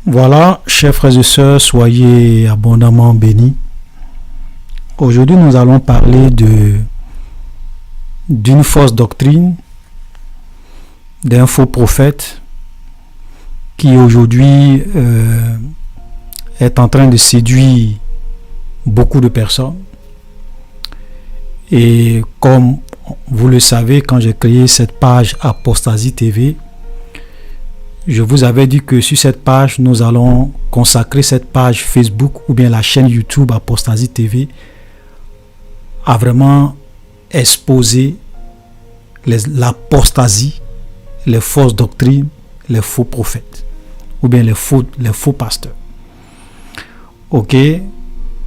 Voilà, chers frères et sœurs, soyez abondamment bénis. Aujourd'hui, nous allons parler d'une fausse doctrine, d'un faux prophète qui aujourd'hui est en train de séduire beaucoup de personnes. Et comme vous le savez, quand j'ai créé cette page Apostasie TV, je vous avais dit que sur cette page, nous allons consacrer cette page Facebook ou bien la chaîne YouTube Apostasie TV à vraiment exposer l'apostasie, les fausses doctrines, les faux prophètes ou bien les faux pasteurs. Ok,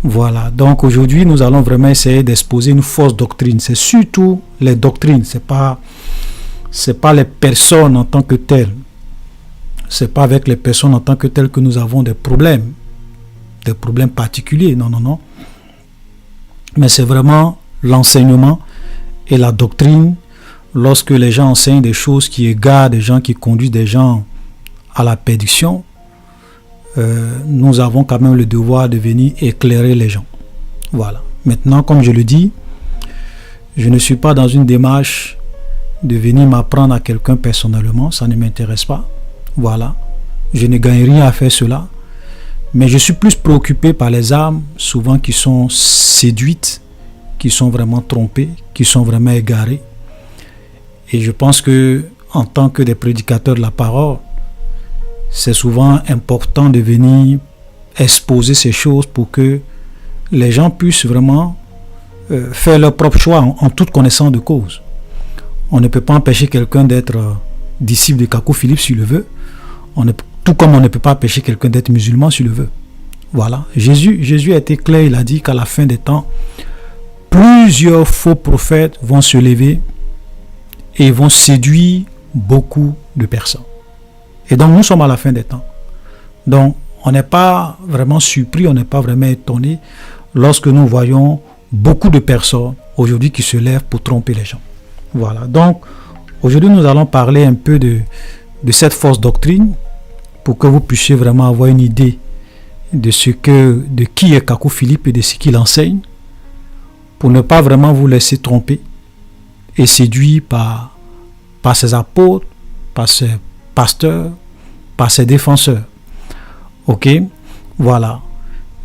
voilà. Donc aujourd'hui, nous allons vraiment essayer d'exposer une fausse doctrine. C'est surtout les doctrines, c'est pas les personnes en tant que telles. C'est pas avec les personnes en tant que telles que nous avons des problèmes particuliers. Non. Mais c'est vraiment l'enseignement et la doctrine. Lorsque les gens enseignent des choses qui égarent des gens, qui conduisent des gens à la perdition, nous avons quand même le devoir de venir éclairer les gens. Voilà. Maintenant, comme je le dis, je ne suis pas dans une démarche de venir m'apprendre à quelqu'un personnellement. Ça ne m'intéresse pas. Voilà, je ne gagne rien à faire cela, mais je suis plus préoccupé par les âmes, souvent qui sont séduites, qui sont vraiment trompées, qui sont vraiment égarées. Et je pense que, en tant que des prédicateurs de la parole, c'est souvent important de venir exposer ces choses pour que les gens puissent vraiment faire leur propre choix en toute connaissance de cause. On ne peut pas empêcher quelqu'un d'être disciple de Kakou Philippe s'il le veut. Tout comme on ne peut pas empêcher quelqu'un d'être musulman s'il le veut. Voilà. Jésus a été clair, il a dit qu'à la fin des temps, plusieurs faux prophètes vont se lever et vont séduire beaucoup de personnes. Et donc nous sommes à la fin des temps. Donc on n'est pas vraiment surpris, on n'est pas vraiment étonné lorsque nous voyons beaucoup de personnes aujourd'hui qui se lèvent pour tromper les gens. Voilà. Donc aujourd'hui nous allons parler un peu de cette fausse doctrine pour que vous puissiez vraiment avoir une idée de qui est Kakou Philippe et de ce qu'il enseigne, pour ne pas vraiment vous laisser tromper et séduire par ses apôtres, par ses pasteurs, par ses défenseurs. Ok, voilà.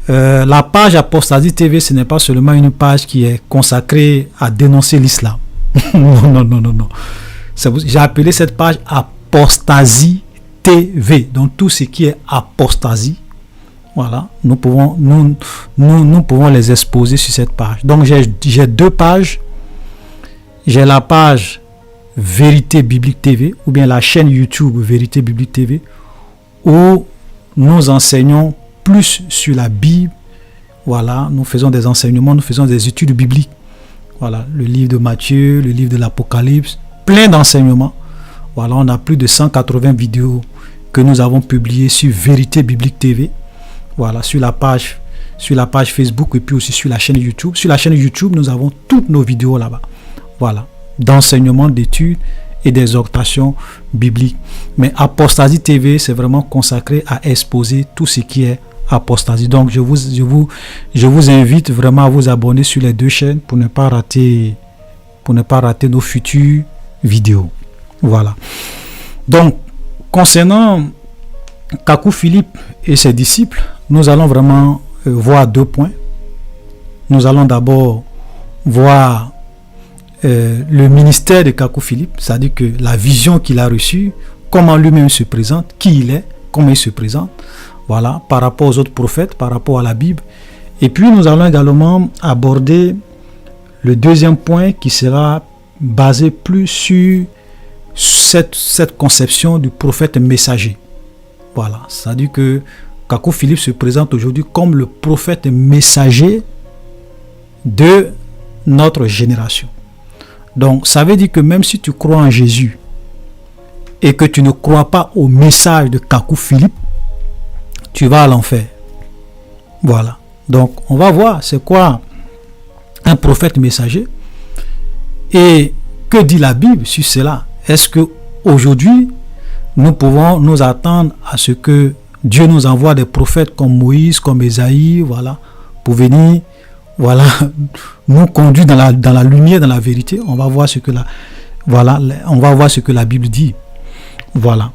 La page Apostasie TV, ce n'est pas seulement une page qui est consacrée à dénoncer l'islam. Non. J'ai appelé cette page Apostasie TV. Donc tout ce qui est apostasie, voilà, nous pouvons les exposer sur cette page. Donc j'ai deux pages. J'ai la page Vérité Biblique TV ou bien la chaîne YouTube Vérité Biblique TV où nous enseignons plus sur la Bible. Voilà, nous faisons des enseignements, nous faisons des études bibliques. Voilà, le livre de Matthieu, le livre de l'Apocalypse, plein d'enseignements. Voilà, on a plus de 180 vidéos que nous avons publiées sur Vérité Biblique TV. Voilà, sur la page Facebook et puis aussi sur la chaîne YouTube. Sur la chaîne YouTube, nous avons toutes nos vidéos là-bas. Voilà, d'enseignements, d'études et d'exhortations bibliques. Mais Apostasie TV, c'est vraiment consacré à exposer tout ce qui est apostasie. Donc je vous invite vraiment à vous abonner sur les deux chaînes pour ne pas rater nos futures vidéos. Voilà. Donc concernant Kakou Philippe et ses disciples, nous allons vraiment voir deux points. Nous allons d'abord voir le ministère de Kakou Philippe, c'est-à-dire que la vision qu'il a reçue, comment lui-même se présente, qui il est, comment il se présente. Voilà, par rapport aux autres prophètes, par rapport à la Bible. Et puis nous allons également aborder le deuxième point qui sera basé plus sur cette conception du prophète messager. Voilà, c'est-à-dire que Kakou Philippe se présente aujourd'hui comme le prophète messager de notre génération. Donc ça veut dire que même si tu crois en Jésus et que tu ne crois pas au message de Kakou Philippe, tu vas à l'enfer. Voilà. Donc, on va voir c'est quoi un prophète messager et que dit la Bible sur cela. Est-ce que aujourd'hui nous pouvons nous attendre à ce que Dieu nous envoie des prophètes comme Moïse, comme Ésaïe, voilà, pour venir, voilà, nous conduire dans la lumière, dans la vérité. On va voir ce que la Bible dit. Voilà.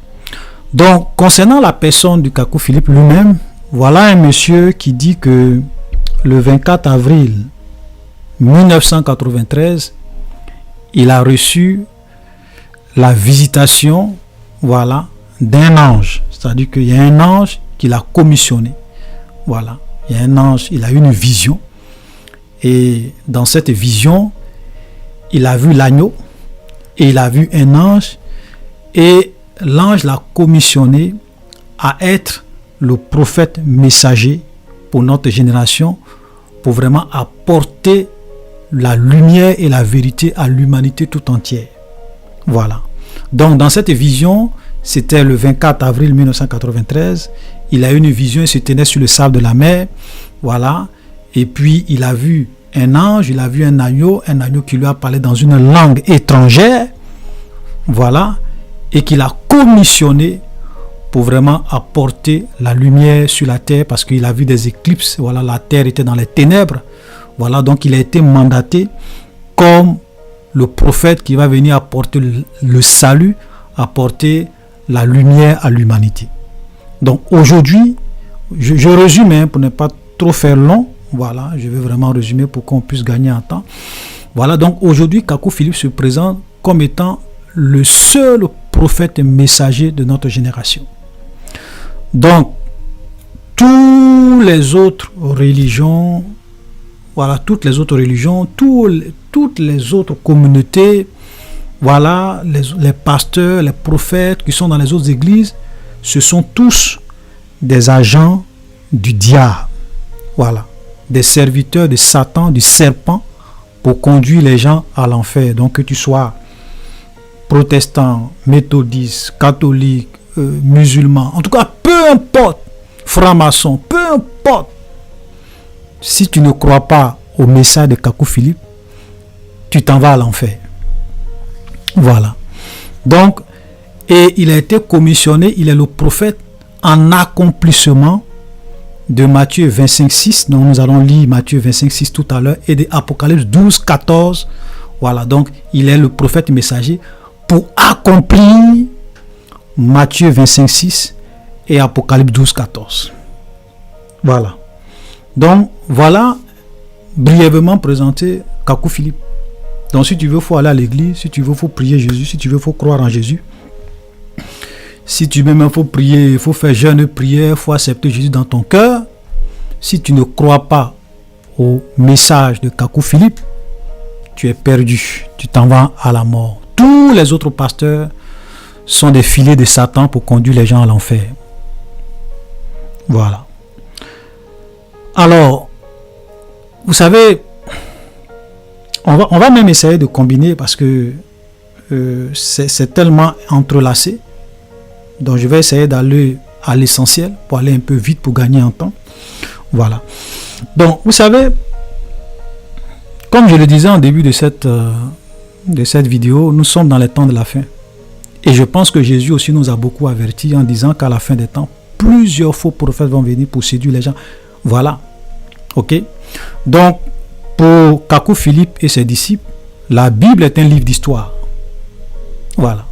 Donc, concernant la personne du Kakou Philippe lui-même, voilà un monsieur qui dit que le 24 avril 1993, il a reçu la visitation, voilà, d'un ange. C'est-à-dire qu'il y a un ange qui l'a commissionné. Voilà. Il y a un ange, il a eu une vision. Et dans cette vision, il a vu l'agneau et il a vu un ange. Et l'ange l'a commissionné à être le prophète messager pour notre génération, pour vraiment apporter la lumière et la vérité à l'humanité tout entière. Voilà. Donc dans cette vision, c'était le 24 avril 1993, il a eu une vision, il se tenait sur le sable de la mer, voilà, et puis il a vu un ange, il a vu un agneau qui lui a parlé dans une langue étrangère, voilà, et qu'il a commissionné pour vraiment apporter la lumière sur la terre, parce qu'il a vu des éclipses, voilà, la terre était dans les ténèbres, voilà, donc il a été mandaté comme le prophète qui va venir apporter le salut, apporter la lumière à l'humanité. Donc aujourd'hui, je résume pour ne pas trop faire long, voilà, je vais vraiment résumer pour qu'on puisse gagner en temps. Voilà, donc aujourd'hui, Kakou Philippe se présente comme étant le seul prophète messager de notre génération. Donc, toutes les autres religions, voilà, toutes les autres religions, toutes les autres communautés, voilà, les pasteurs, les prophètes qui sont dans les autres églises, ce sont tous des agents du diable. Voilà, des serviteurs de Satan, du serpent, pour conduire les gens à l'enfer. Donc que tu sois protestant, méthodiste, catholique, musulman, en tout cas, peu importe, franc-maçon, peu importe, si tu ne crois pas au message de Kakou Philippe, tu t'en vas à l'enfer. Voilà. Donc, et il a été commissionné, il est le prophète en accomplissement de Matthieu 25:6. Donc nous allons lire Matthieu 25:6 tout à l'heure, et de Apocalypse 12:14. Voilà, donc il est le prophète messager pour accomplir Matthieu 25:6 et Apocalypse 12:14. Voilà. Donc voilà brièvement présenté Kakou Philippe. Donc si tu veux, il faut aller à l'église, si tu veux, il faut prier Jésus, si tu veux, il faut croire en Jésus. Si tu veux même, il faut prier, il faut faire jeûne, prière, il faut accepter Jésus dans ton cœur. Si tu ne crois pas au message de Kakou Philippe, tu es perdu, tu t'en vas à la mort. Tous les autres pasteurs sont des filets de Satan pour conduire les gens à l'enfer. Voilà. Alors, vous savez, on va même essayer de combiner parce que c'est tellement entrelacé. Donc je vais essayer d'aller à l'essentiel pour aller un peu vite pour gagner en temps. Voilà. Donc vous savez, comme je le disais en début de cette vidéo, nous sommes dans les temps de la fin. Et je pense que Jésus aussi nous a beaucoup avertis en disant qu'à la fin des temps, plusieurs faux prophètes vont venir pour séduire les gens. Voilà. Ok. Donc pour Kakou Philippe et ses disciples, la Bible est un livre d'histoire. Voilà.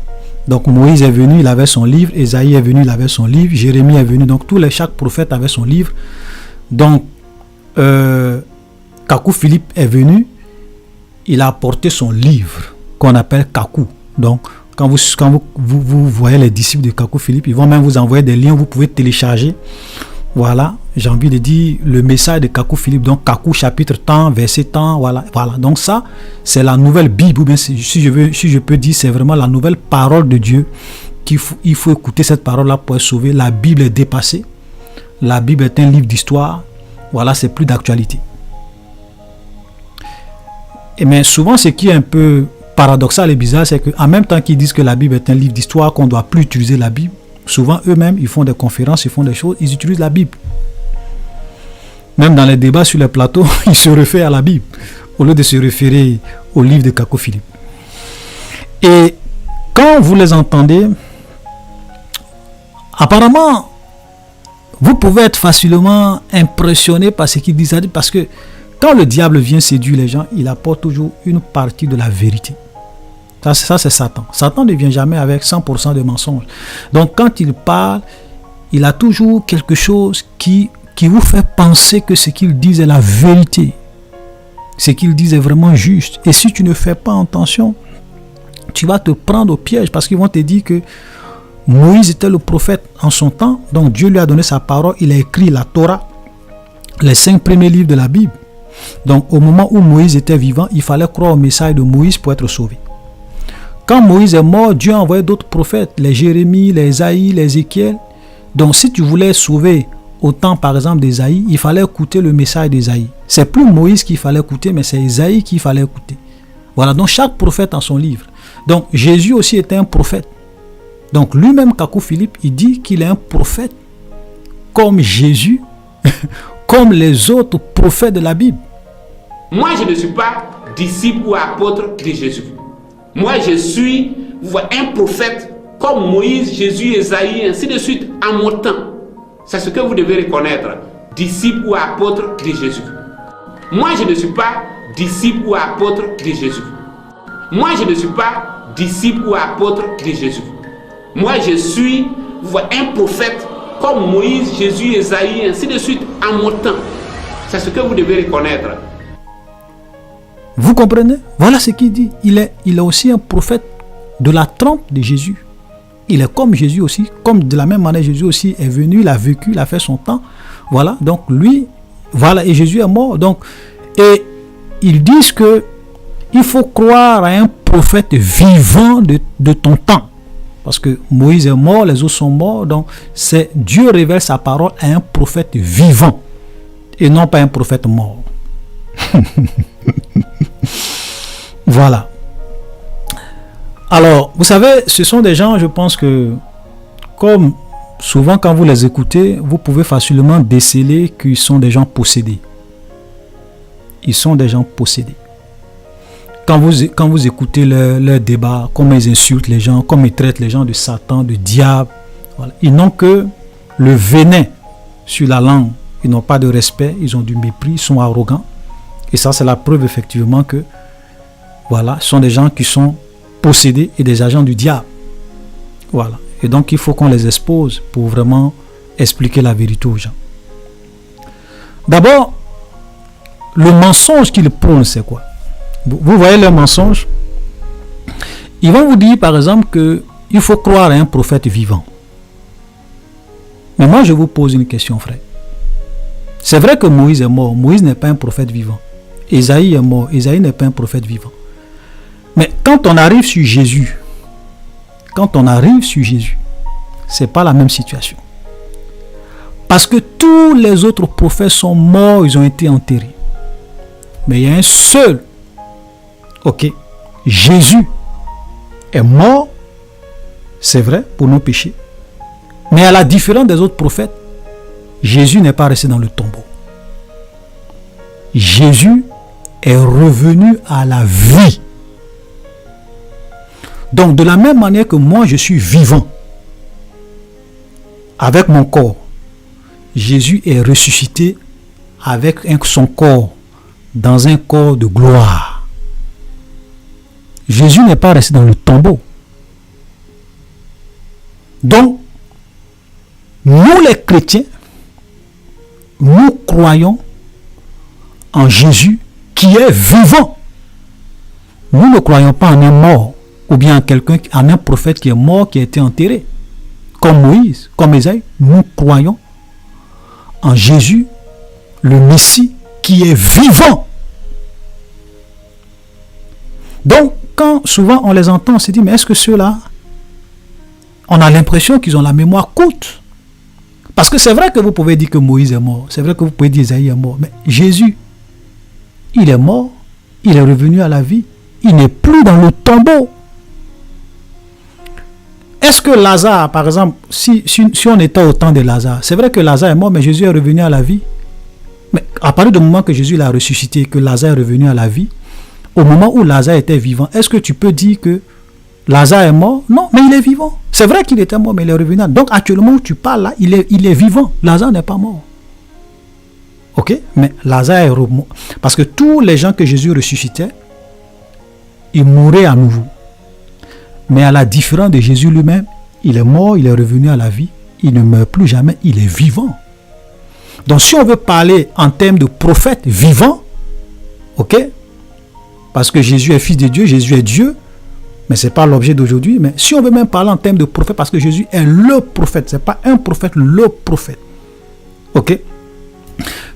Donc Moïse est venu, il avait son livre, Ésaïe est venu, il avait son livre, Jérémie est venu, donc chaque prophète avait son livre. Donc Kakou Philippe est venu, il a apporté son livre qu'on appelle Kakou. Donc quand vous voyez les disciples de Kakou Philippe, ils vont même vous envoyer des liens, vous pouvez télécharger. Voilà, j'ai envie de dire le message de Kakou Philippe, donc Kakou chapitre tant, verset tant, voilà. Donc ça, c'est la nouvelle Bible, ou bien si je peux dire, c'est vraiment la nouvelle parole de Dieu. Il faut écouter cette parole-là pour être sauvé. La Bible est dépassée. La Bible est un livre d'histoire. Voilà, c'est plus d'actualité. Mais souvent, ce qui est un peu paradoxal et bizarre, c'est qu'en même temps qu'ils disent que la Bible est un livre d'histoire, qu'on ne doit plus utiliser la Bible, souvent eux-mêmes, ils font des conférences, ils font des choses, ils utilisent la Bible. Même dans les débats sur les plateaux, ils se réfèrent à la Bible, au lieu de se référer au livre de Kakou Philippe. Et quand vous les entendez, apparemment, vous pouvez être facilement impressionné par ce qu'il dit, parce que quand le diable vient séduire les gens, il apporte toujours une partie de la vérité. Ça c'est Satan. Satan ne vient jamais avec 100% de mensonges. Donc quand il parle, il a toujours quelque chose qui vous fait penser que ce qu'il dit est la vérité. Ce qu'il dit est vraiment juste. Et si tu ne fais pas attention, tu vas te prendre au piège, parce qu'ils vont te dire que Moïse était le prophète en son temps, donc Dieu lui a donné sa parole, il a écrit la Torah, les 5 premiers livres de la Bible. Donc au moment où Moïse était vivant, il fallait croire au message de Moïse pour être sauvé. Quand Moïse est mort, Dieu a envoyé d'autres prophètes, les Jérémie, les Isaïe, les Ézéchiel. Donc si tu voulais sauver au temps par exemple d'Ésaïe, il fallait écouter le message d'Ésaïe. C'est plus Moïse qu'il fallait écouter, mais c'est Ésaïe qu'il fallait écouter. Voilà, donc chaque prophète a son livre. Donc Jésus aussi était un prophète. Donc lui-même, Kakou Philippe, il dit qu'il est un prophète comme Jésus, comme les autres prophètes de la Bible. Moi, je ne suis pas disciple ou apôtre de Jésus. Moi, je suis un prophète comme Moïse, Jésus, Ésaïe, ainsi de suite, en mon temps. C'est ce que vous devez reconnaître, disciple ou apôtre de Jésus. Moi, je ne suis pas disciple ou apôtre de Jésus. Moi, je ne suis pas disciple ou apôtre de Jésus. Moi, je suis un prophète comme Moïse, Jésus, Ésaïe, ainsi de suite, en mon temps. C'est ce que vous devez reconnaître. Vous comprenez? Voilà ce qu'il dit. Il est aussi un prophète de la trempe de Jésus. Il est comme Jésus aussi. Comme de la même manière, Jésus aussi est venu, il a vécu, il a fait son temps. Voilà, donc lui, voilà, et Jésus est mort. Donc, et ils disent que il faut croire à un prophète vivant de ton temps. Parce que Moïse est mort, les autres sont morts. Donc, c'est Dieu révèle sa parole à un prophète vivant et non pas un prophète mort. Voilà. Alors, vous savez, ce sont des gens, je pense que, comme souvent quand vous les écoutez, vous pouvez facilement déceler qu'ils sont des gens possédés. Ils sont des gens possédés. Quand vous écoutez leur débat, comment ils insultent les gens, comment ils traitent les gens de Satan, de diable, voilà. Ils n'ont que le venin sur la langue. Ils n'ont pas de respect, ils ont du mépris, ils sont arrogants. Et ça, c'est la preuve effectivement que, voilà, ce sont des gens qui sont possédés et des agents du diable. Voilà. Et donc, il faut qu'on les expose pour vraiment expliquer la vérité aux gens. D'abord, le mensonge qu'ils prônent, c'est quoi? Vous voyez le mensonge? Ils vont vous dire, par exemple, qu'il faut croire à un prophète vivant. Mais moi, je vous pose une question, frère. C'est vrai que Moïse est mort. Moïse n'est pas un prophète vivant. Ésaïe est mort. Ésaïe n'est pas un prophète vivant. Mais quand on arrive sur Jésus, c'est pas la même situation. Parce que tous les autres prophètes sont morts, ils ont été enterrés. Mais il y a un seul. Ok, Jésus est mort, c'est vrai, pour nos péchés. Mais à la différence des autres prophètes, Jésus n'est pas resté dans le tombeau. Jésus est revenu à la vie. Donc de la même manière que moi je suis vivant avec mon corps, Jésus est ressuscité avec son corps dans un corps de gloire. Jésus n'est pas resté dans le tombeau. Donc, nous les chrétiens, nous croyons en Jésus qui est vivant. Nous ne croyons pas en un mort ou bien en un prophète qui est mort, qui a été enterré. Comme Moïse, comme Ésaïe, nous croyons en Jésus, le Messie qui est vivant. Donc, quand souvent on les entend, on se dit, mais est-ce que ceux-là, on a l'impression qu'ils ont la mémoire courte? Parce que c'est vrai que vous pouvez dire que Moïse est mort, c'est vrai que vous pouvez dire Isaïe est mort, mais Jésus, il est mort, il est revenu à la vie, il n'est plus dans le tombeau. Est-ce que Lazare, par exemple, si on était au temps de Lazare, c'est vrai que Lazare est mort, mais Jésus est revenu à la vie? Mais à partir du moment que Jésus l'a ressuscité, que Lazare est revenu à la vie, au moment où Lazare était vivant, est-ce que tu peux dire que Lazare est mort? Non, mais il est vivant. C'est vrai qu'il était mort, mais il est revenu. Donc actuellement où tu parles là, il est vivant. Lazare n'est pas mort. Ok? Mais Lazare est mort. Parce que tous les gens que Jésus ressuscitait, ils mouraient à nouveau. Mais à la différence de Jésus lui-même, il est mort, il est revenu à la vie. Il ne meurt plus jamais, il est vivant. Donc si on veut parler en termes de prophète vivant, ok? Parce que Jésus est fils de Dieu, Jésus est Dieu, mais ce n'est pas l'objet d'aujourd'hui. Mais si on veut même parler en termes de prophète, parce que Jésus est le prophète, ce n'est pas un prophète, le prophète. Ok?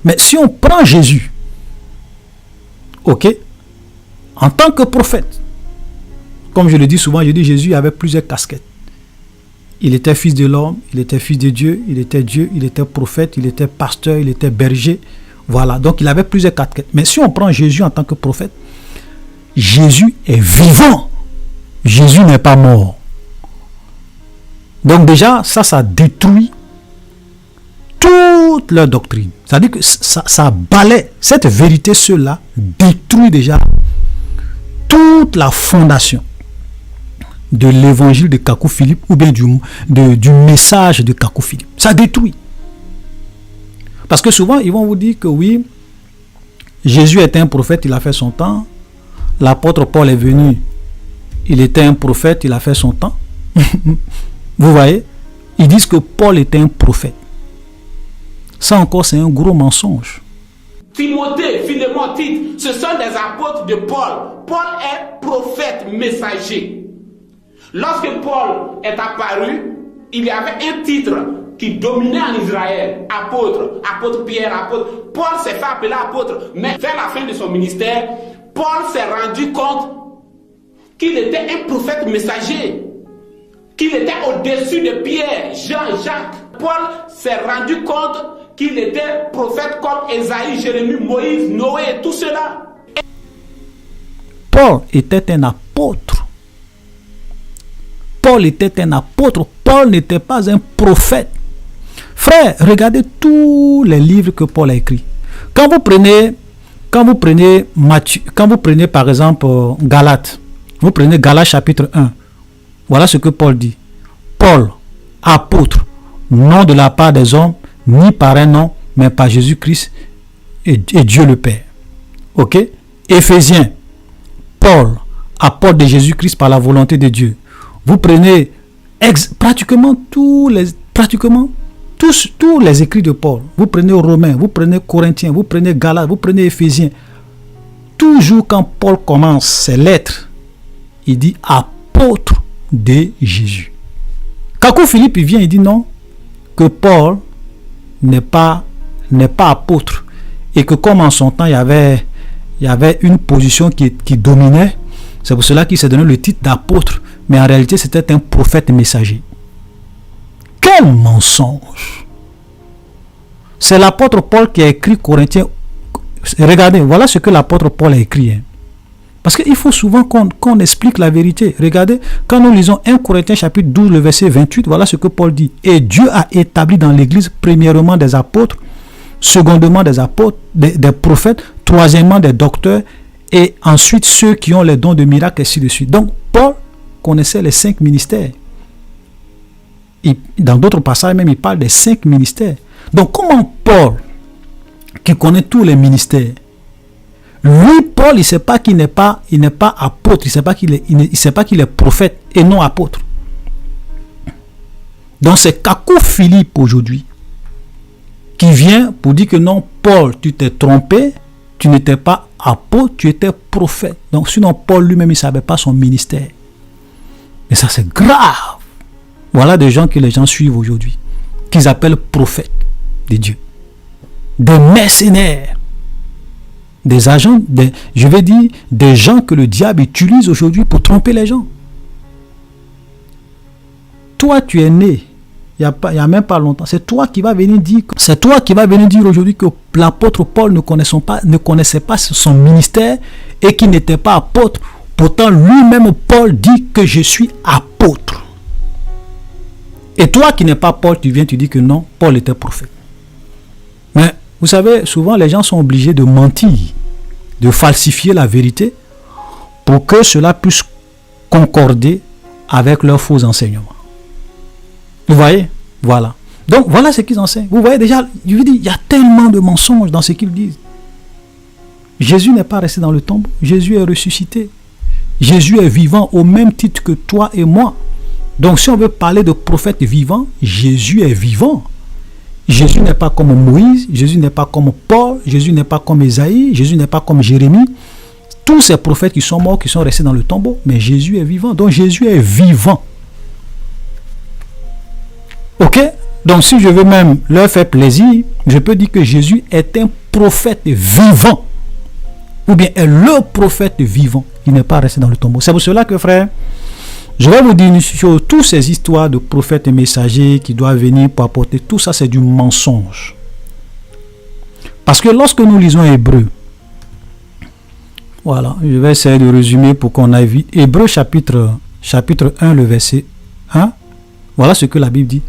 Mais si on prend Jésus, ok, en tant que prophète, comme je le dis souvent, je dis Jésus avait plusieurs casquettes. Il était fils de l'homme, il était fils de Dieu, il était prophète, il était pasteur, il était berger. Voilà, donc il avait plusieurs casquettes. Mais si on prend Jésus en tant que prophète, Jésus est vivant. Jésus n'est pas mort. Donc déjà, ça détruit toute leur doctrine. C'est-à-dire que ça balaie, cette vérité, cela détruit déjà toute la fondation de l'évangile de Kakou Philippe ou bien du message de Kakou Philippe. Ça détruit. Parce que souvent, ils vont vous dire que oui, Jésus était un prophète, il a fait son temps. L'apôtre Paul est venu, il était un prophète, il a fait son temps. Vous voyez? Ils disent que Paul était un prophète. Ça encore, c'est un gros mensonge. Timothée, Philémon, Tite, ce sont des apôtres de Paul. Paul est prophète messager. Lorsque Paul est apparu, il y avait un titre qui dominait en Israël. Apôtre, apôtre Pierre, apôtre. Paul s'est fait appeler apôtre. Mais vers la fin de son ministère, Paul s'est rendu compte qu'il était un prophète messager. Qu'il était au-dessus de Pierre, Jean, Jacques. Paul s'est rendu compte qu'il était prophète comme Ésaïe, Jérémie, Moïse, Noé et tout cela. Paul était un apôtre. Paul était un apôtre. Paul n'était pas un prophète. Frère, regardez tous les livres que Paul a écrits. Quand vous prenez Matthieu, quand vous prenez par exemple Galates, vous prenez Galates chapitre 1. Voilà ce que Paul dit. Paul, apôtre, non de la part des hommes, ni par un nom, mais par Jésus-Christ et Dieu le Père. Ok? Éphésiens, Paul, apôtre de Jésus-Christ par la volonté de Dieu. Vous prenez pratiquement tous les écrits de Paul. Vous prenez Romains, vous prenez Corinthiens, vous prenez Galates, vous prenez Éphésiens. Toujours quand Paul commence ses lettres, il dit apôtre de Jésus. Kakou Philippe il vient, il dit non, que Paul n'est pas apôtre et que comme en son temps il y avait une position qui dominait, c'est pour cela qu'il s'est donné le titre d'apôtre, mais en réalité c'était un prophète messager. Quel mensonge! C'est l'apôtre Paul qui a écrit Corinthiens. Regardez, voilà ce que l'apôtre Paul a écrit. Parce qu'il faut souvent qu'on explique la vérité. Regardez, quand nous lisons 1 Corinthiens chapitre 12, le verset 28, voilà ce que Paul dit. Et Dieu a établi dans l'Église, premièrement des apôtres, secondement des apôtres, des prophètes, troisièmement des docteurs, et ensuite ceux qui ont les dons de miracles, et ainsi de suite. Donc, Paul connaissait les 5 ministères. Dans d'autres passages même, il parle des 5 ministères. Donc, comment Paul, qui connaît tous les ministères, lui, Paul, il ne sait pas qu'il n'est pas apôtre, il ne sait pas qu'il est prophète et non apôtre. Donc, c'est Kakou Philippe aujourd'hui qui vient pour dire que non, Paul, tu t'es trompé, tu n'étais pas apôtre, tu étais prophète. Donc, sinon, Paul lui-même, il ne savait pas son ministère. Et ça, c'est grave. Voilà des gens que les gens suivent aujourd'hui, qu'ils appellent prophètes de Dieu. Des mercenaires, des agents, je vais dire, des gens que le diable utilise aujourd'hui pour tromper les gens. Toi, tu es né, il n'y a même pas longtemps, c'est toi qui vas venir dire aujourd'hui que l'apôtre Paul ne connaissait pas son ministère et qu'il n'était pas apôtre. Pourtant, lui-même, Paul dit que je suis apôtre. Et toi qui n'es pas Paul, tu viens, tu dis que non, Paul était prophète. Mais vous savez, souvent les gens sont obligés de mentir, de falsifier la vérité pour que cela puisse concorder avec leurs faux enseignements. Vous voyez? Voilà. Donc, voilà ce qu'ils enseignent. Vous voyez déjà, je vous dis, il y a tellement de mensonges dans ce qu'ils disent. Jésus n'est pas resté dans le tombeau. Jésus est ressuscité. Jésus est vivant au même titre que toi et moi. Donc, si on veut parler de prophète vivant, Jésus est vivant. Jésus n'est pas comme Moïse, Jésus n'est pas comme Paul, Jésus n'est pas comme Ésaïe, Jésus n'est pas comme Jérémie. Tous ces prophètes qui sont morts, qui sont restés dans le tombeau, mais Jésus est vivant. Donc, Jésus est vivant. Ok? Donc, si je veux même leur faire plaisir, je peux dire que Jésus est un prophète vivant. Ou bien est le prophète vivant. Il n'est pas resté dans le tombeau. C'est pour cela que, frère, je vais vous dire une chose. Toutes ces histoires de prophètes et messagers qui doivent venir pour apporter, tout ça, c'est du mensonge. Parce que lorsque nous lisons Hébreux, voilà, je vais essayer de résumer pour qu'on aille vite. Hébreux chapitre 1, le verset 1. Voilà ce que la Bible dit.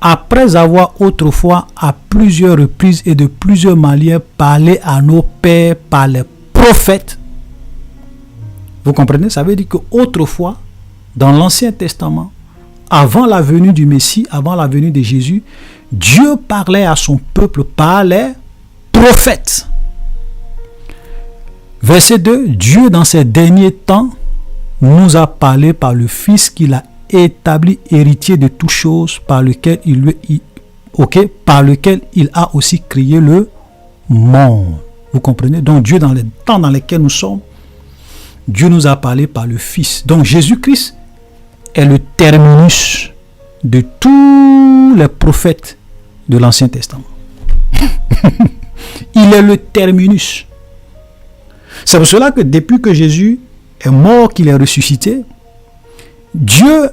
Après avoir autrefois à plusieurs reprises et de plusieurs manières parlé à nos pères par les prophètes. Vous comprenez? Ça veut dire qu'autrefois, dans l'Ancien Testament, avant la venue du Messie, avant la venue de Jésus, Dieu parlait à son peuple par les prophètes. Verset 2, Dieu dans ces derniers temps nous a parlé par le Fils qu'il a établi héritier de toutes choses, par lequel par lequel il a aussi créé le monde. Vous comprenez? Donc Dieu, dans les temps dans lesquels nous sommes, Dieu nous a parlé par le Fils. Donc Jésus-Christ est le terminus de tous les prophètes de l'Ancien Testament. Il est le terminus. C'est pour cela que depuis que Jésus est mort, qu'il est ressuscité, Dieu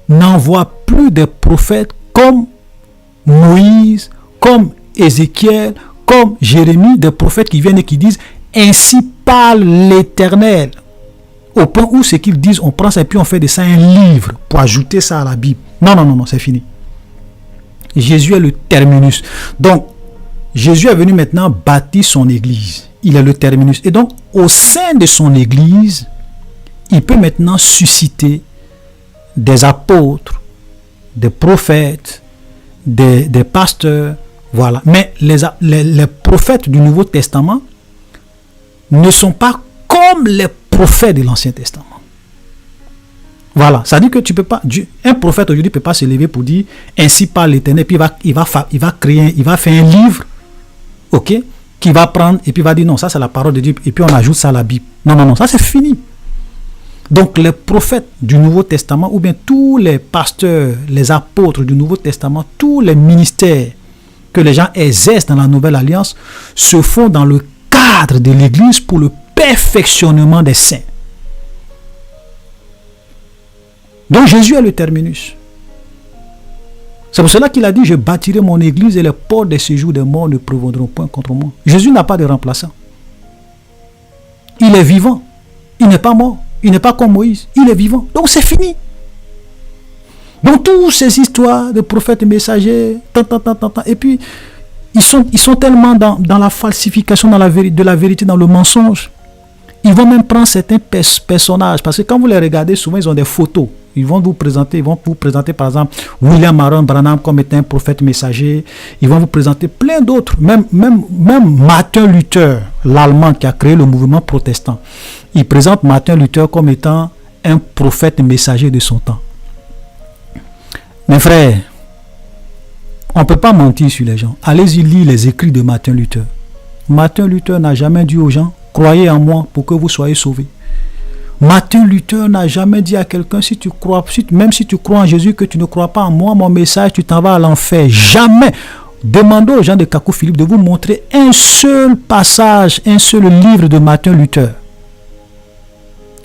n'envoie plus des prophètes comme Moïse, comme Ézéchiel, comme Jérémie, des prophètes qui viennent et qui disent « Ainsi parle l'Éternel ». Au point où ce qu'ils disent, on prend ça et puis on fait de ça un livre pour ajouter ça à la Bible. Non, c'est fini. Jésus est le terminus. Donc, Jésus est venu maintenant bâtir son église. Il est le terminus. Et donc, au sein de son église, il peut maintenant susciter des apôtres, des prophètes, des pasteurs, voilà. Mais les prophètes du Nouveau Testament ne sont pas comme les prophètes de l'Ancien Testament. Voilà, ça dit que tu peux pas, un prophète aujourd'hui ne peut pas se lever pour dire ainsi parle l'Éternel, puis il va faire un livre, ok, qui va prendre et puis va dire non, ça c'est la parole de Dieu, et puis on ajoute ça à la Bible. Non, ça c'est fini. Donc les prophètes du Nouveau Testament, ou bien tous les pasteurs, les apôtres du Nouveau Testament, tous les ministères que les gens exercent dans la Nouvelle Alliance se font dans le cadre de l'Église pour le perfectionnement des saints. Donc Jésus est le terminus. C'est pour cela qu'il a dit, je bâtirai mon église et les portes des séjours des morts ne prévaudront point contre moi. Jésus n'a pas de remplaçant. Il est vivant. Il n'est pas mort. Il n'est pas comme Moïse. Il est vivant. Donc c'est fini. Donc toutes ces histoires de prophètes et messagers, et puis ils sont tellement dans la falsification de la vérité, dans le mensonge. Ils vont même prendre certains personnages, parce que quand vous les regardez, souvent ils ont des photos. Ils vont vous présenter par exemple William Aaron Branham comme étant un prophète messager. Ils vont vous présenter plein d'autres. Même Martin Luther, l'Allemand qui a créé le mouvement protestant, il présente Martin Luther comme étant un prophète messager de son temps. Mes frères, on ne peut pas mentir sur les gens. Allez-y lire les écrits de Martin Luther. Martin Luther n'a jamais dit aux gens, croyez en moi pour que vous soyez sauvés. Martin Luther n'a jamais dit à quelqu'un, même si tu crois en Jésus, que tu ne crois pas en moi, mon message, tu t'en vas à l'enfer. Jamais. Demandez aux gens de Kakou Philippe de vous montrer un seul passage, un seul livre de Martin Luther,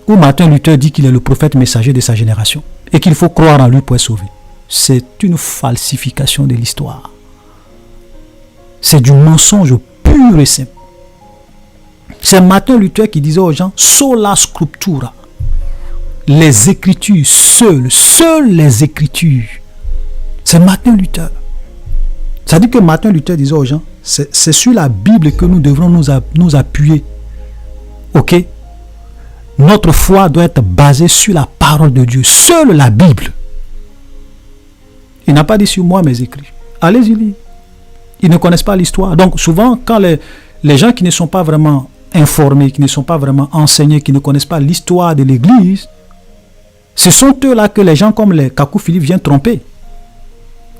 où Martin Luther dit qu'il est le prophète messager de sa génération et qu'il faut croire en lui pour être sauvé. C'est une falsification de l'histoire. C'est du mensonge pur et simple. C'est Martin Luther qui disait aux gens sola scriptura, les écritures seules les écritures. C'est Martin Luther. Ça dit que Martin Luther disait aux gens, c'est sur la Bible que nous devrons nous appuyer. Ok? Notre foi doit être basée sur la parole de Dieu, seule la Bible. Il n'a pas dit sur moi mes écrits. Allez-y lire. Ils ne connaissent pas l'histoire. Donc souvent, quand les gens qui ne sont pas vraiment informés, qui ne sont pas vraiment enseignés, qui ne connaissent pas l'histoire de l'Église, ce sont eux-là que les gens comme les Kakou Philippe viennent tromper.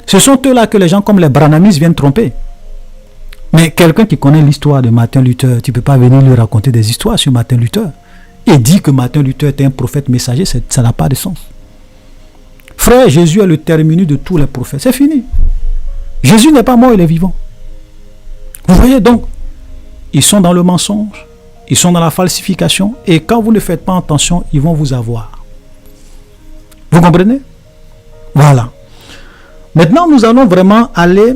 Ce sont eux-là que les gens comme les Branhamis viennent tromper. Mais quelqu'un qui connaît l'histoire de Martin Luther, tu ne peux pas venir lui raconter des histoires sur Martin Luther et dire que Martin Luther était un prophète messager, ça n'a pas de sens. Frère, Jésus est le terminus de tous les prophètes. C'est fini. Jésus n'est pas mort, il est vivant. Vous voyez donc, ils sont dans le mensonge, ils sont dans la falsification, et quand vous ne faites pas attention, ils vont vous avoir. Vous comprenez? Voilà. Maintenant, nous allons vraiment aller,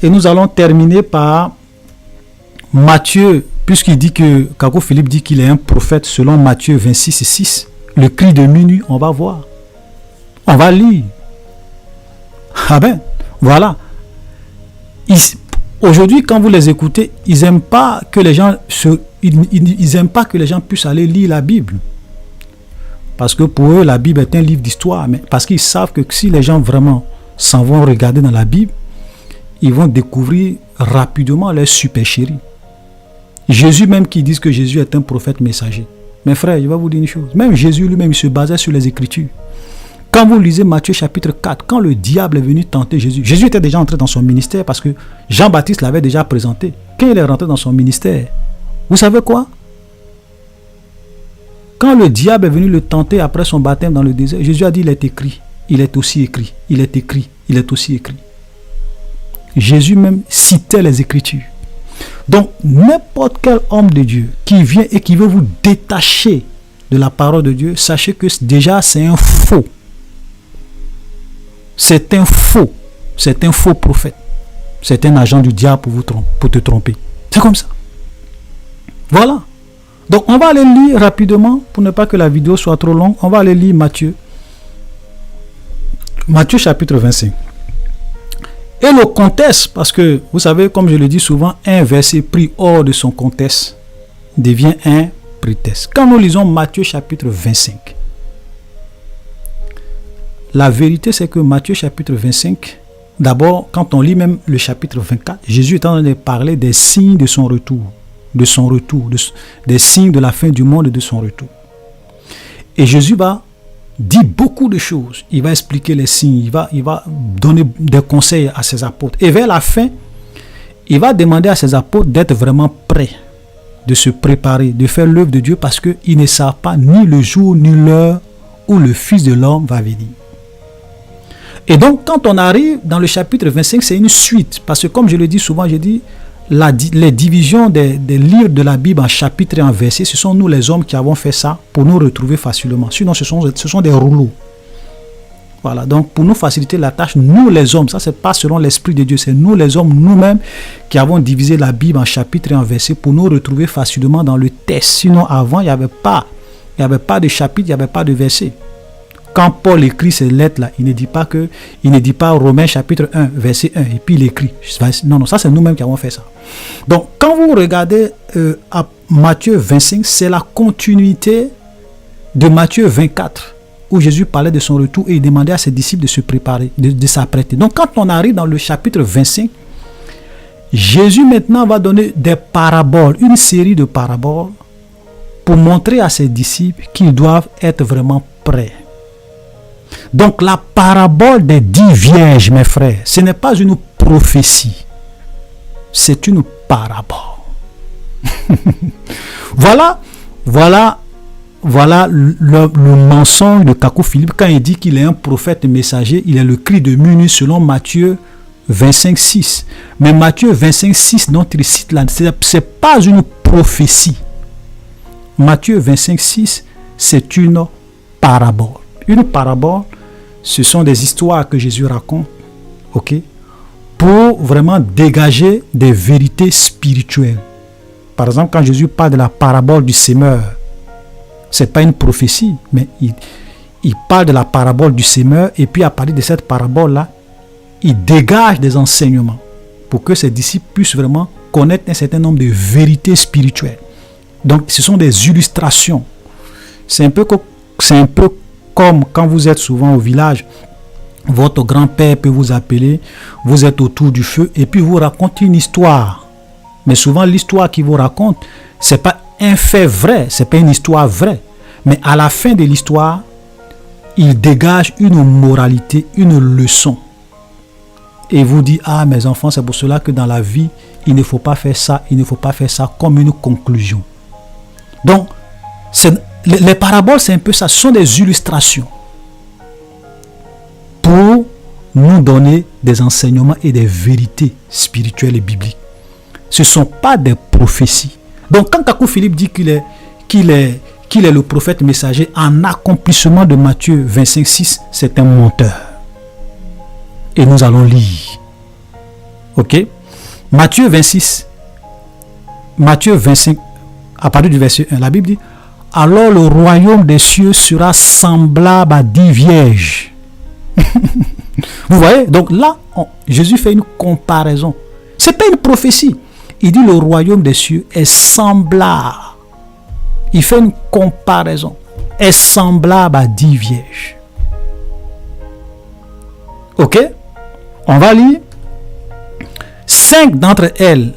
et nous allons terminer par Matthieu, puisqu'il dit que, Kakou Philippe dit qu'il est un prophète selon Matthieu 26 et 6. Le cri de minuit, on va voir. On va lire. Ah ben, voilà. Aujourd'hui, quand vous les écoutez, ils n'aiment pas que les gens ils aiment pas que les gens puissent aller lire la Bible. Parce que pour eux, la Bible est un livre d'histoire. Mais parce qu'ils savent que si les gens vraiment s'en vont regarder dans la Bible, ils vont découvrir rapidement leur supercherie. Jésus même qui dit que Jésus est un prophète messager. Mes frères, je vais vous dire une chose. Même Jésus lui-même, il se basait sur les Écritures. Quand vous lisez Matthieu chapitre 4, quand le diable est venu tenter Jésus, Jésus était déjà entré dans son ministère parce que Jean-Baptiste l'avait déjà présenté. Quand il est rentré dans son ministère, vous savez quoi? Quand le diable est venu le tenter après son baptême dans le désert, Jésus a dit, il est écrit, il est aussi écrit, il est écrit, il est aussi écrit. Jésus même citait les Écritures. Donc, n'importe quel homme de Dieu qui vient et qui veut vous détacher de la parole de Dieu, sachez que déjà c'est un faux. C'est un faux prophète. C'est un agent du diable pour te tromper. C'est comme ça. Voilà. Donc on va aller lire rapidement, pour ne pas que la vidéo soit trop longue, on va aller lire Matthieu. Matthieu chapitre 25. Et le contexte, parce que vous savez, comme je le dis souvent, un verset pris hors de son contexte devient un prétexte. Quand nous lisons Matthieu chapitre 25, la vérité, c'est que Matthieu chapitre 25, d'abord, quand on lit même le chapitre 24, Jésus est en train de parler des signes de son retour, des signes de la fin du monde et de son retour. Et Jésus va dire beaucoup de choses. Il va expliquer les signes, il va donner des conseils à ses apôtres. Et vers la fin, il va demander à ses apôtres d'être vraiment prêts, de se préparer, de faire l'œuvre de Dieu parce qu'ils ne savent pas ni le jour ni l'heure où le Fils de l'homme va venir. Et donc, quand on arrive dans le chapitre 25, c'est une suite. Parce que comme je le dis souvent, je dis, les divisions des livres de la Bible en chapitres et en versets, ce sont nous les hommes qui avons fait ça pour nous retrouver facilement. Sinon, ce sont des rouleaux. Voilà, donc pour nous faciliter la tâche, nous les hommes, ça c'est pas selon l'Esprit de Dieu, c'est nous les hommes, nous-mêmes, qui avons divisé la Bible en chapitres et en versets pour nous retrouver facilement dans le texte. Sinon, avant, il n'y avait pas de chapitre, il n'y avait pas de verset. Quand Paul écrit ces lettres-là, il ne dit pas Romains chapitre 1, verset 1, et puis il écrit. Non, ça c'est nous-mêmes qui avons fait ça. Donc, quand vous regardez à Matthieu 25, c'est la continuité de Matthieu 24, où Jésus parlait de son retour et il demandait à ses disciples de se préparer, de s'apprêter. Donc, quand on arrive dans le chapitre 25, Jésus maintenant va donner des paraboles, une série de paraboles, pour montrer à ses disciples qu'ils doivent être vraiment prêts. Donc la parabole des 10 vierges, mes frères, ce n'est pas une prophétie, c'est une parabole. Voilà le mensonge de Kakou Philippe quand il dit qu'il est un prophète messager, il est le cri de minuit selon Matthieu 25, 6. Mais Matthieu 25, 6 dont il cite là, ce n'est pas une prophétie. Matthieu 25, 6, c'est une parabole. Une parabole, ce sont des histoires que Jésus raconte, ok, pour vraiment dégager des vérités spirituelles. Par exemple, quand Jésus parle de la parabole du semeur, c'est pas une prophétie, mais il parle de la parabole du semeur et puis à partir de cette parabole-là, il dégage des enseignements pour que ses disciples puissent vraiment connaître un certain nombre de vérités spirituelles. Donc, ce sont des illustrations C'est un peu comme quand vous êtes souvent au village, votre grand-père peut vous appeler, vous êtes autour du feu et puis vous racontez une histoire. Mais souvent l'histoire qu'il vous raconte, c'est pas un fait vrai, c'est pas une histoire vraie. Mais à la fin de l'histoire, il dégage une moralité, une leçon. Et vous dit, ah mes enfants, c'est pour cela que dans la vie, il ne faut pas faire ça, il ne faut pas faire ça, comme une conclusion. Donc, les paraboles, c'est un peu ça, ce sont des illustrations pour nous donner des enseignements et des vérités spirituelles et bibliques. Ce ne sont pas des prophéties. Donc, quand Kakou Philippe dit qu'il est le prophète messager en accomplissement de Matthieu 25:6, c'est un menteur. Et nous allons lire. Ok? Matthieu 25, à partir du verset 1, la Bible dit, alors le royaume des cieux sera semblable à 10 vierges. Vous voyez? Donc là, Jésus fait une comparaison. Ce n'est pas une prophétie. Il dit le royaume des cieux est semblable. Il fait une comparaison. Est semblable à 10 vierges. Ok? On va lire. 5 d'entre elles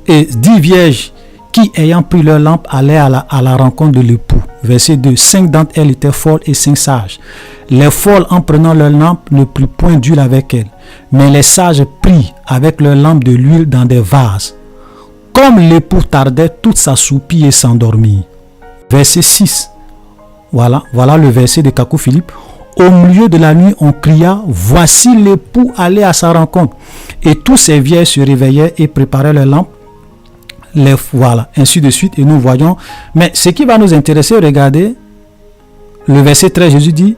et 10 vierges qui, ayant pris leur lampe, allaient à la rencontre de l'époux. Verset 2. 5 d'entre elles étaient folles et 5 sages. Les folles, en prenant leur lampe, ne prirent point d'huile avec elles. Mais les sages prirent avec leur lampe de l'huile dans des vases. Comme l'époux tardait, toutes s'assoupit et s'endormit. Verset 6. Voilà le verset de Kakou Philippe. Au milieu de la nuit, on cria, voici l'époux allait à sa rencontre. Et tous ces vieilles se réveillaient et préparaient leurs lampes. Voilà, ainsi de suite. Et nous voyons. Mais ce qui va nous intéresser, regardez, le verset 13, Jésus dit,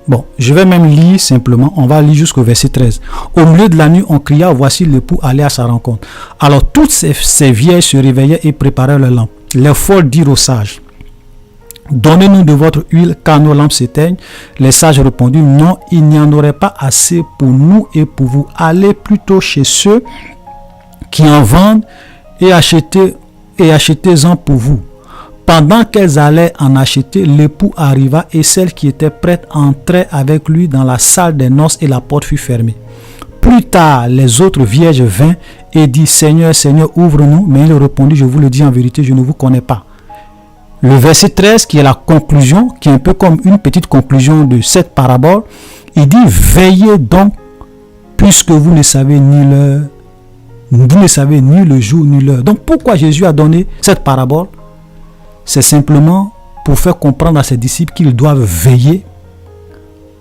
bon, je vais même lire simplement, on va lire jusqu'au verset 13. Au milieu de la nuit, on cria, voici l'époux allait à sa rencontre. Alors toutes ces vieilles se réveillaient et préparaient leurs lampes. Les folles dirent aux sages, donnez-nous de votre huile car nos lampes s'éteignent. Les sages répondirent, non, il n'y en aurait pas assez pour nous et pour vous. Allez plutôt chez ceux qui en vendent et achetez-en pour vous. Pendant qu'elles allaient en acheter, l'époux arriva et celle qui était prête entrait avec lui dans la salle des noces et la porte fut fermée. Plus tard, les autres vierges vinrent et dit, Seigneur, Seigneur, ouvre-nous. Mais il répondit, je vous le dis en vérité, je ne vous connais pas. Le verset 13, qui est la conclusion, qui est un peu comme une petite conclusion de cette parabole, il dit, veillez donc, puisque vous ne savez ni l'heure, vous ne savez ni le jour ni l'heure. Donc pourquoi Jésus a donné cette parabole? C'est simplement pour faire comprendre à ses disciples qu'ils doivent veiller,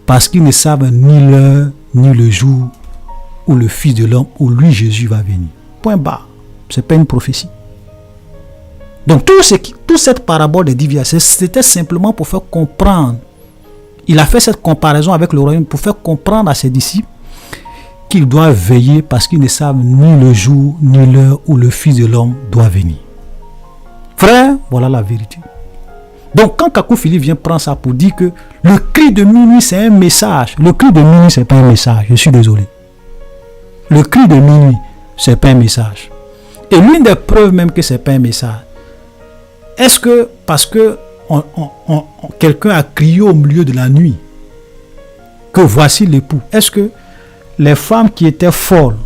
parce qu'ils ne savent ni l'heure ni le jour où le Fils de l'homme, où lui Jésus va venir. Point barre. Ce n'est pas une prophétie. Donc toute cette parabole des 10 vierges, c'était simplement pour faire comprendre. Il a fait cette comparaison avec le royaume pour faire comprendre à ses disciples qu'ils doivent veiller parce qu'ils ne savent ni le jour ni l'heure où le Fils de l'homme doit venir. Frère, voilà la vérité. Donc quand Kakou Philippe vient prendre ça pour dire que le cri de minuit c'est un message, le cri de minuit c'est pas un message, je suis désolé. Le cri de minuit c'est pas un message. Et l'une des preuves même que c'est pas un message, est-ce que parce que quelqu'un a crié au milieu de la nuit que voici l'époux, est-ce que les femmes qui étaient folles,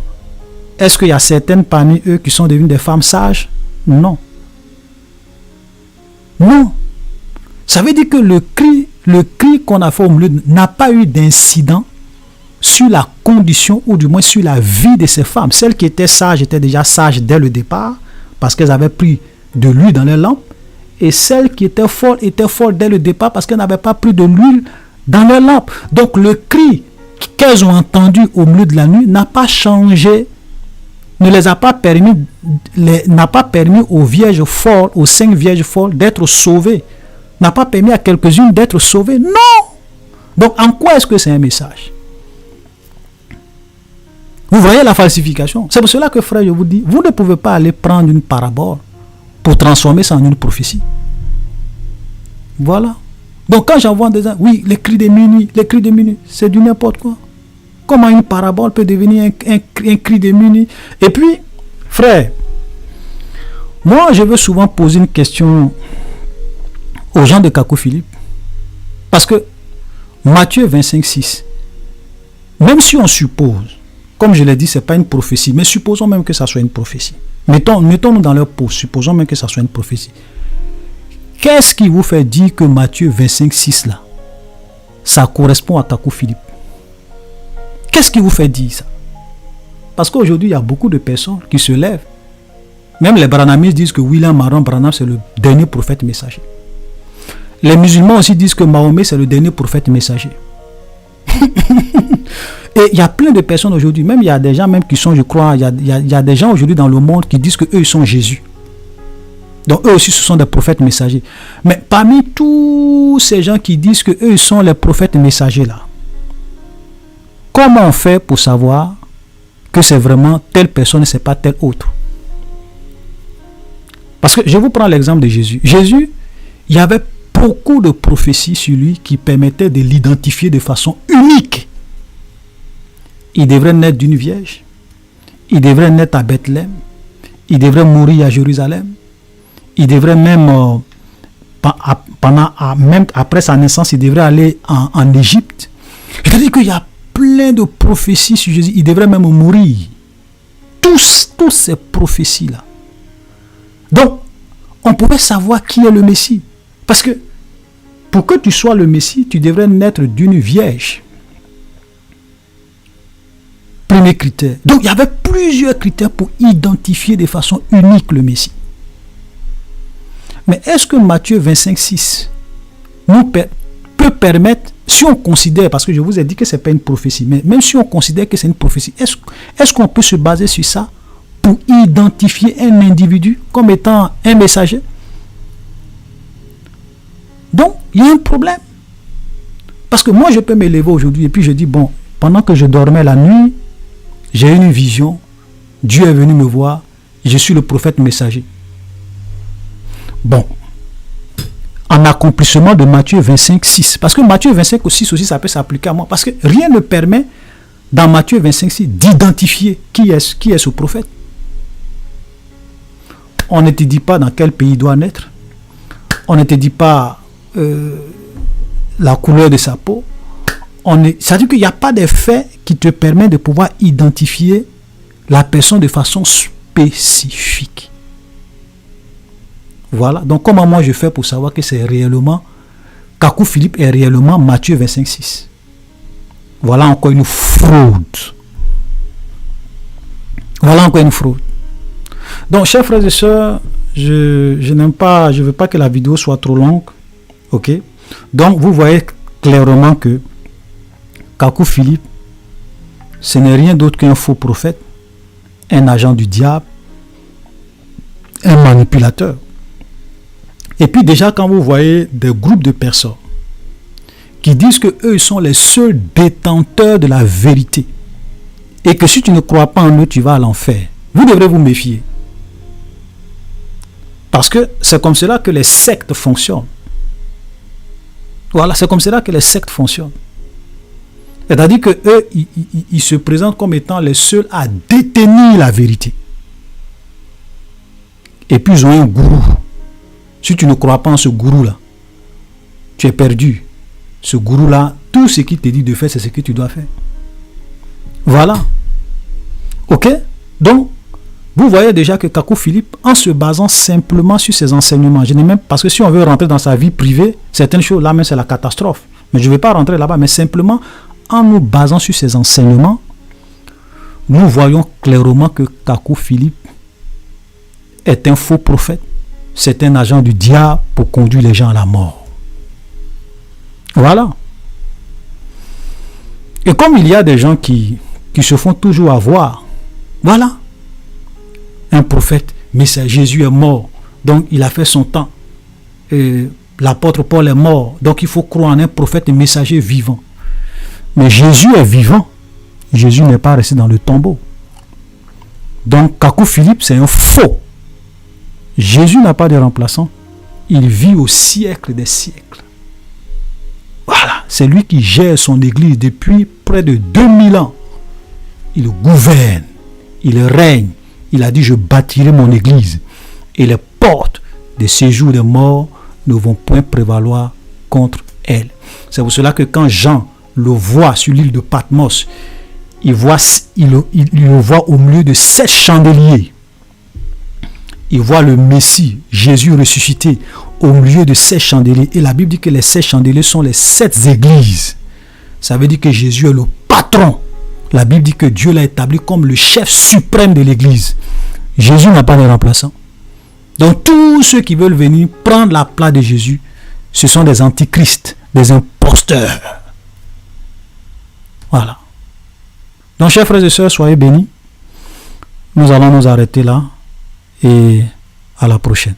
est-ce qu'il y a certaines parmi eux qui sont devenues des femmes sages? Non. Non. Ça veut dire que le cri qu'on a fait au milieu n'a pas eu d'incident sur la condition ou du moins sur la vie de ces femmes. Celles qui étaient sages étaient déjà sages dès le départ parce qu'elles avaient pris de l'huile dans les lampes. Et celles qui étaient folles dès le départ parce qu'elles n'avaient pas pris de l'huile dans leurs lampes. Donc le cri qu'elles ont entendu au milieu de la nuit n'a pas changé, n'a pas permis aux vierges folles, aux 5 vierges folles d'être sauvées, n'a pas permis à quelques-unes d'être sauvées. Non. Donc en quoi est-ce que c'est un message? Vous voyez la falsification. C'est pour cela que frère, je vous dis, vous ne pouvez pas aller prendre une parabole pour transformer ça en une prophétie. Voilà. Donc quand j'envoie des gens, oui, les cris de minuit, c'est du n'importe quoi. Comment une parabole peut devenir un cri de minuit? Et puis, frère, moi je veux souvent poser une question aux gens de Kakou Philippe. Parce que Matthieu 25, 6, même si on suppose, comme je l'ai dit, ce n'est pas une prophétie, mais supposons même que ça soit une prophétie. Mettons-nous dans leur peau, supposons même que ça soit une prophétie. Qu'est-ce qui vous fait dire que Matthieu 25, 6 là, ça correspond à Kakou Philippe? Qu'est-ce qui vous fait dire ça? Parce qu'aujourd'hui, il y a beaucoup de personnes qui se lèvent. Même les branhamistes disent que William Marion Branham, c'est le dernier prophète messager. Les musulmans aussi disent que Mahomet, c'est le dernier prophète messager. Et il y a plein de personnes aujourd'hui, même il y a des gens même qui sont, je crois, il y a des gens aujourd'hui dans le monde qui disent que eux ils sont Jésus. Donc eux aussi ce sont des prophètes messagers. Mais parmi tous ces gens qui disent que eux ils sont les prophètes messagers là, comment on fait pour savoir que c'est vraiment telle personne et c'est pas telle autre? Parce que je vous prends l'exemple de Jésus. Jésus, il y avait beaucoup de prophéties sur lui qui permettaient de l'identifier de façon unique. Il devrait naître d'une vierge. Il devrait naître à Bethléem. Il devrait mourir à Jérusalem. Il devrait même, même après sa naissance, il devrait aller en Égypte. C'est-à-dire qu'il y a plein de prophéties sur Jésus. Il devrait même mourir. Toutes ces prophéties-là. Donc, on pouvait savoir qui est le Messie. Parce que, pour que tu sois le Messie, tu devrais naître d'une vierge. Premier critère. Donc, il y avait plusieurs critères pour identifier de façon unique le Messie. Mais est-ce que Matthieu 25, 6 nous peut permettre, si on considère, parce que je vous ai dit que ce n'est pas une prophétie, mais même si on considère que c'est une prophétie, est-ce qu'on peut se baser sur ça pour identifier un individu comme étant un messager? Donc, il y a un problème. Parce que moi, je peux me lever aujourd'hui et puis je dis, bon, pendant que je dormais la nuit, j'ai eu une vision, Dieu est venu me voir, je suis le prophète messager. Bon, en accomplissement de Matthieu 25, 6, parce que Matthieu 25, 6 aussi, ça peut s'appliquer à moi, parce que rien ne permet, dans Matthieu 25, 6, d'identifier qui est ce prophète. On ne te dit pas dans quel pays il doit naître, on ne te dit pas la couleur de sa peau. C'est-à-dire qu'il n'y a pas de faits qui te permettent de pouvoir identifier la personne de façon spécifique. Voilà. Donc, comment moi je fais pour savoir que c'est réellement, Kakou Philippe est réellement Matthieu 25, 6. Voilà encore une fraude. Voilà encore une fraude. Donc, chers frères et sœurs, je n'aime pas, je ne veux pas que la vidéo soit trop longue. Ok? Donc, vous voyez clairement que Kakou Philippe, ce n'est rien d'autre qu'un faux prophète, un agent du diable, un manipulateur. Et puis déjà, quand vous voyez des groupes de personnes qui disent que eux sont les seuls détenteurs de la vérité et que si tu ne crois pas en eux, tu vas à l'enfer, vous devrez vous méfier. Parce que c'est comme cela que les sectes fonctionnent. Voilà, c'est comme cela que les sectes fonctionnent. C'est-à-dire qu'eux, ils se présentent comme étant les seuls à détenir la vérité. Et puis ils ont un gourou. Si tu ne crois pas en ce gourou-là, tu es perdu. Ce gourou-là, tout ce qu'il te dit de faire, c'est ce que tu dois faire. Voilà. Ok? Donc, vous voyez déjà que Kakou Philippe, en se basant simplement sur ses enseignements, je n'ai même, parce que si on veut rentrer dans sa vie privée, certaines choses là, même c'est la catastrophe. Mais je ne vais pas rentrer là-bas, mais simplement en nous basant sur ses enseignements, nous voyons clairement que Kakou Philippe est un faux prophète. C'est un agent du diable pour conduire les gens à la mort. Voilà. Et comme il y a des gens qui se font toujours avoir, voilà. Un prophète, mais Jésus est mort, donc il a fait son temps. L'apôtre Paul est mort, donc il faut croire en un prophète et messager vivant. Mais Jésus est vivant. Jésus n'est pas resté dans le tombeau. Donc Kakou Philippe, c'est un faux. Jésus n'a pas de remplaçant. Il vit au siècle des siècles. Voilà, c'est lui qui gère son église depuis près de 2000 ans. Il gouverne, il règne. Il a dit, je bâtirai mon église et les portes des séjours des morts ne vont point prévaloir contre elle. C'est pour cela que quand Jean le voit sur l'île de Patmos, il le voit au milieu de 7 chandeliers. Il voit le Messie, Jésus ressuscité, au milieu de 7 chandeliers. Et la Bible dit que les 7 chandeliers sont les 7 églises. Ça veut dire que Jésus est le patron. La Bible dit que Dieu l'a établi comme le chef suprême de l'église. Jésus n'a pas de remplaçant. Donc tous ceux qui veulent venir prendre la place de Jésus, ce sont des antichrists, des imposteurs. Voilà. Donc chers frères et sœurs, soyez bénis. Nous allons nous arrêter là et à la prochaine.